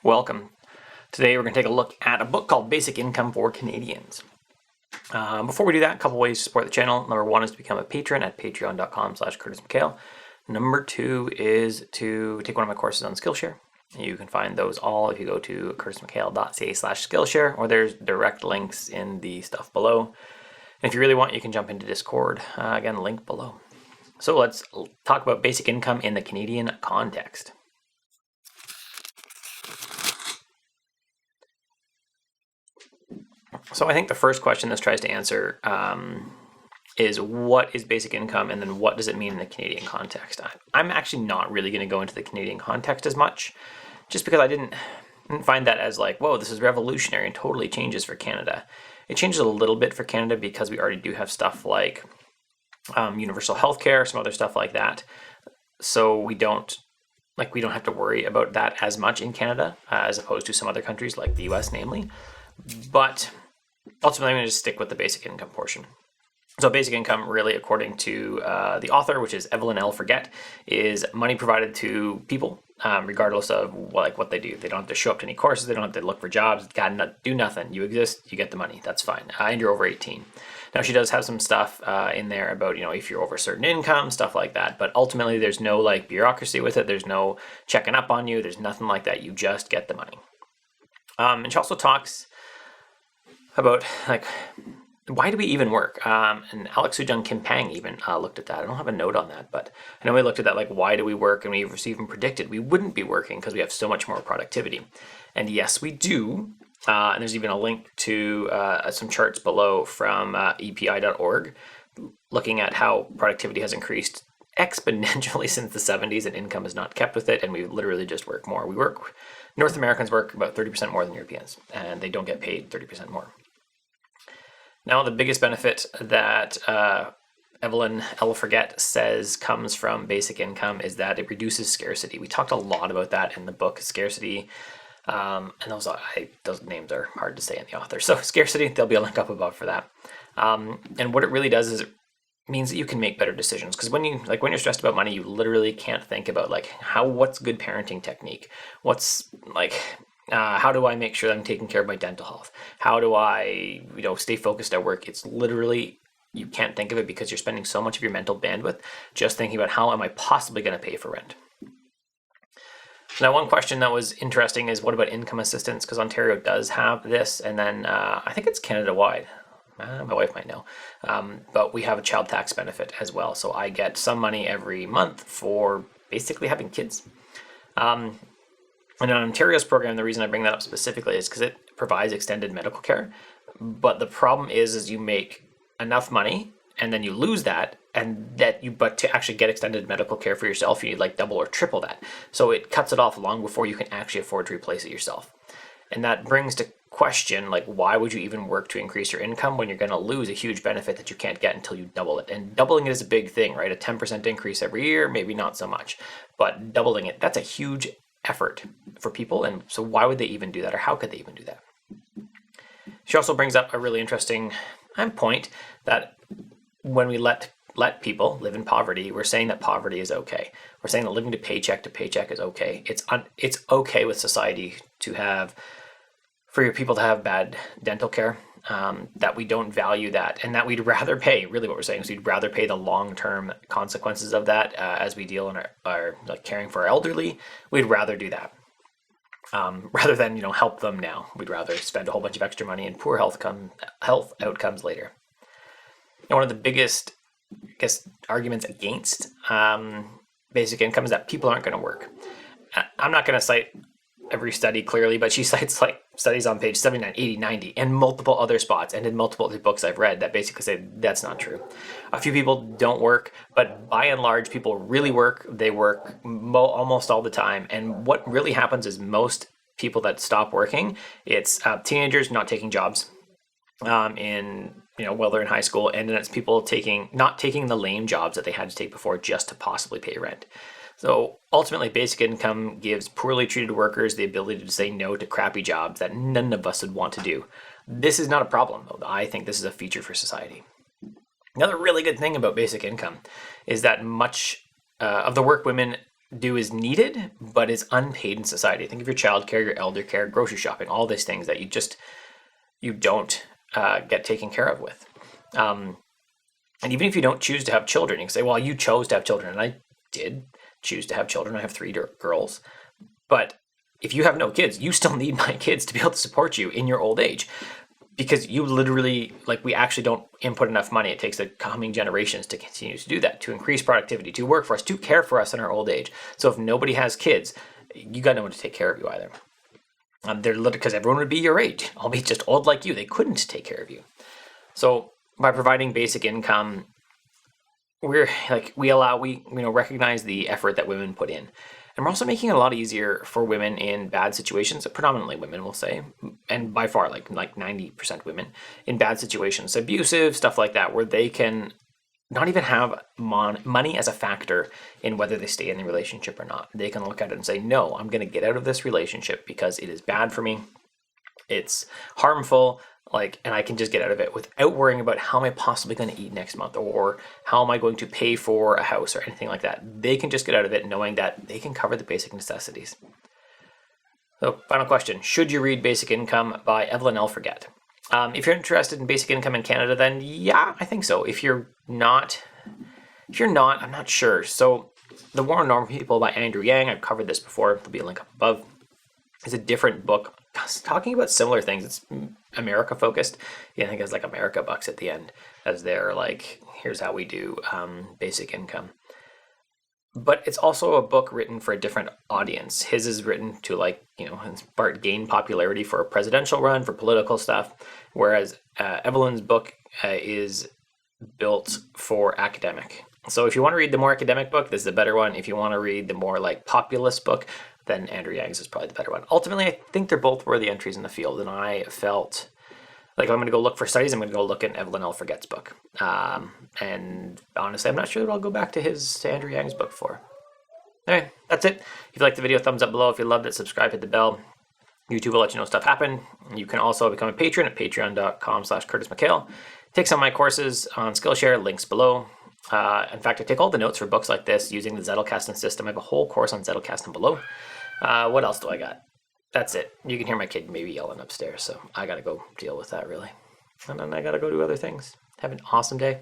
Welcome. Today we're going to take a look at a book called Basic Income for Canadians. Before we do that, a couple ways to support the channel. Number one is to become a patron at patreon.com/CurtisMcHale. Number two is to take one of my courses on Skillshare. You can find those all if you go to curtismchale.ca/Skillshare, or there's direct links in the stuff below. And if you really want, you can jump into Discord. Again, link below. So let's talk about basic income in the Canadian context. So I think the first question this tries to answer is what is basic income, and then what does it mean in the Canadian context? I'm actually not really going to go into the Canadian context as much, just because I didn't find that as like, whoa, this is revolutionary and totally changes for Canada. It changes a little bit for Canada because we already do have stuff like universal healthcare, some other stuff like that. So we don't have to worry about that as much in Canada as opposed to some other countries like the US, namely. But ultimately, I'm going to just stick with the basic income portion. So basic income, really, according to the author, which is Evelyn is money provided to people, regardless of what they do. They don't have to show up to any courses. They don't have to look for jobs. Do nothing. You exist. You get the money. That's fine. And you're over 18. Now, she does have some stuff in there about, if you're over a certain income, stuff like that. But ultimately, there's no bureaucracy with it. There's no checking up on you. There's nothing like that. You just get the money. And she also talks about why do we even work? And Alex Sujung Kim Pang even looked at that. I don't have a note on that, but I know we looked at that, why do we work? And we've even predicted we wouldn't be working because we have so much more productivity. And yes, we do. And there's even a link to some charts below from epi.org looking at how productivity has increased exponentially since the 70s, and income is not kept with it, and we literally just work more. North Americans work about 30% more than Europeans, and they don't get paid 30% more. Now, the biggest benefit that Evelyn says comes from basic income is that it reduces scarcity. We talked a lot about that in the book, Scarcity, and those names are hard to say in the author. So Scarcity, there'll be a link up above for that. And what it really does is it means that you can make better decisions, because when you're stressed about money, you literally can't think about what's good parenting technique, what's how do I make sure that I'm taking care of my dental health, how do I stay focused at work. It's literally, you can't think of it because you're spending so much of your mental bandwidth just thinking about how am I possibly going to pay for rent. Now, one question that was interesting is what about income assistance, because Ontario does have this, and then I think it's Canada-wide. My wife might know, but we have a child tax benefit as well. So I get some money every month for basically having kids. And on Ontario's program, the reason I bring that up specifically is because it provides extended medical care. But the problem is you make enough money and then you lose that, but to actually get extended medical care for yourself, you need double or triple that. So it cuts it off long before you can actually afford to replace it yourself. And that brings to question, why would you even work to increase your income when you're going to lose a huge benefit that you can't get until you double it? And doubling it is a big thing, right? A 10% increase every year, maybe not so much, but doubling it, that's a huge effort for people. And so why would they even do that, or how could they even do that? She also brings up a really interesting point that when we let people live in poverty, we're saying that poverty is okay. We're saying that living to paycheck is okay. It's okay with society for your people to have bad dental care, that we don't value that, and that we'd rather pay, really what we're saying is we'd rather pay the long-term consequences of that as we deal in our caring for our elderly. We'd rather do that rather than help them now. We'd rather spend a whole bunch of extra money in poor health outcomes later. And one of the biggest, arguments against basic income is that people aren't going to work. I'm not going to cite every study clearly, but she cites studies on page 79, 80, 90, and multiple other spots, and in multiple other books I've read that basically say that's not true. A few people don't work, but by and large, people really work. They work almost all the time. And what really happens is most people that stop working, it's teenagers not taking jobs while they're in high school, and then it's people not taking the lame jobs that they had to take before just to possibly pay rent. So ultimately, basic income gives poorly treated workers the ability to say no to crappy jobs that none of us would want to do. This is not a problem, though. I think this is a feature for society. Another really good thing about basic income is that much of the work women do is needed, but is unpaid in society. Think of your childcare, your elder care, grocery shopping, all these things that you don't get taken care of with. And even if you don't choose to have children, you can say, well, you chose to have children, and I did choose to have children. I have 3 girls. But if you have no kids, you still need my kids to be able to support you in your old age. Because you literally, we actually don't input enough money. It takes the coming generations to continue to do that, to increase productivity, to work for us, to care for us in our old age. So if nobody has kids, you got no one to take care of you either. Because everyone would be your age, albeit just old like you. They couldn't take care of you. So by providing basic income, we recognize the effort that women put in. And we're also making it a lot easier for women in bad situations, predominantly women, we'll say, and by far, like 90% women, in bad situations, abusive, stuff like that, where they can not even have money as a factor in whether they stay in the relationship or not. They can look at it and say, no, I'm going to get out of this relationship because it is bad for me. It's harmful. And I can just get out of it without worrying about how am I possibly going to eat next month, or how am I going to pay for a house or anything like that. They can just get out of it knowing that they can cover the basic necessities. So, final question. Should you read Basic Income by Evelyn Forget? If you're interested in basic income in Canada, then yeah, I think so. If you're not, I'm not sure. So, The War on Normal People by Andrew Yang, I've covered this before. There'll be a link up above. It's a different book talking about similar things. It's America focused. Yeah, I think it's America Bucks at the end, as their here's how we do basic income. But it's also a book written for a different audience. His is written to gain popularity for a presidential run, for political stuff, whereas Evelyn's book is built for academic. So if you want to read the more academic book, this is a better one. If you want to read the more populist book, then Andrew Yang's is probably the better one. Ultimately, I think they're both worthy entries in the field, and I felt if I'm going to go look for studies, I'm going to go look at Evelyn Forget's book. And honestly, I'm not sure that I'll go back to Andrew Yang's book for. Anyway, that's it. If you liked the video, thumbs up below. If you loved it, subscribe, hit the bell. YouTube will let you know stuff happen. You can also become a patron at patreon.com/CurtisMcHale. Take some of my courses on Skillshare, links below. In fact, I take all the notes for books like this using the Zettelkasten system. I have a whole course on Zettelkasten below. What else do I got? That's it. You can hear my kid maybe yelling upstairs, so I gotta go deal with that, really. And then I gotta go do other things. Have an awesome day.